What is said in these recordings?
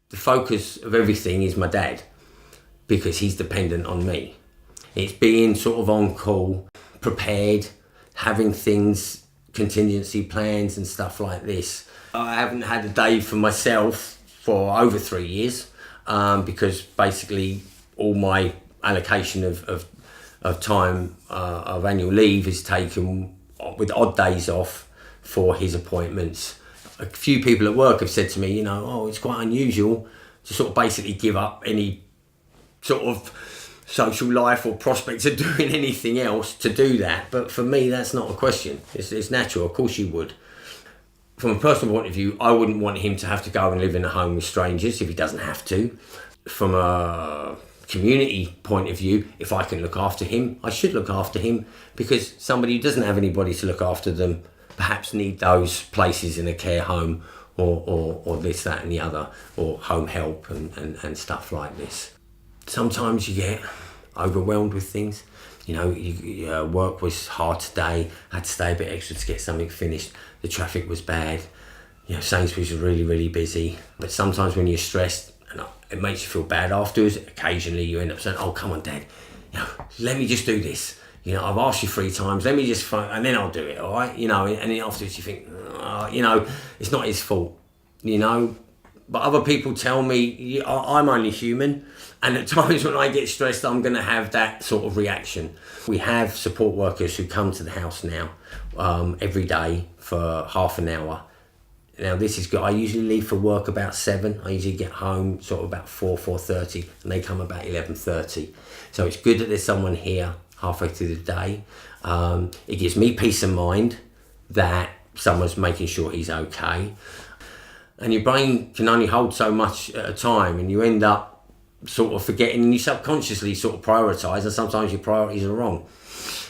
the focus of everything is my dad, because he's dependent on me. It's being sort of on call, prepared, having things, contingency plans and stuff like this. I haven't had a day for myself for over 3 years, because basically all my allocation of time of annual leave is taken with odd days off for his appointments. A few people at work have said to me, it's quite unusual to sort of basically give up any sort of social life or prospects of doing anything else to do that. But for me, that's not a question. It's natural. Of course you would. From a personal point of view, I wouldn't want him to have to go and live in a home with strangers if he doesn't have to. From a community point of view, if I can look after him, I should look after him, because somebody who doesn't have anybody to look after them perhaps need those places in a care home or this, that and the other, or home help and stuff like this. Sometimes you get overwhelmed with things. Work was hard today, I had to stay a bit extra to get something finished. The traffic was bad. Sainsbury's was really, really busy. But sometimes when you're stressed, and it makes you feel bad afterwards, occasionally you end up saying, oh, come on, Dad, let me just do this. I've asked you 3 times, let me just phone, and then I'll do it, all right? And then afterwards you think, it's not his fault, But other people tell me I'm only human, and at times when I get stressed, I'm going to have that sort of reaction. We have support workers who come to the house now every day for half an hour. Now this is good. I usually leave for work about 7. I usually get home sort of about 4:30, and they come about 11:30. So it's good that there's someone here halfway through the day. It gives me peace of mind that someone's making sure he's okay. And your brain can only hold so much at a time, and you end up sort of forgetting, and you subconsciously sort of prioritise, and sometimes your priorities are wrong,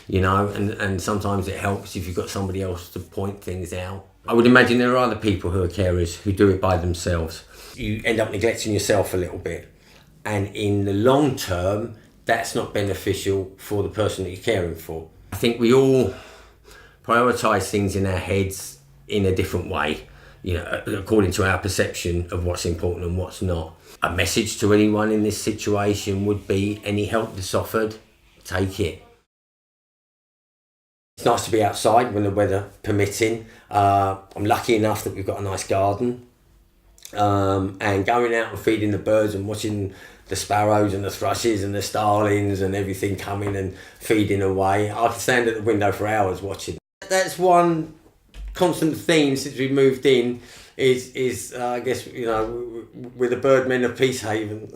and sometimes it helps if you've got somebody else to point things out. I would imagine there are other people who are carers who do it by themselves. You end up neglecting yourself a little bit, and in the long term, that's not beneficial for the person that you're caring for. I think we all prioritise things in our heads in a different way, according to our perception of what's important and what's not. A message to anyone in this situation would be, any help that's offered, take it. It's nice to be outside when the weather permitting. I'm lucky enough that we've got a nice garden. And going out and feeding the birds and watching the sparrows and the thrushes and the starlings and everything coming and feeding away. I can stand at the window for hours watching. That's one constant theme since we moved in is I guess, we're the Birdmen of Peacehaven.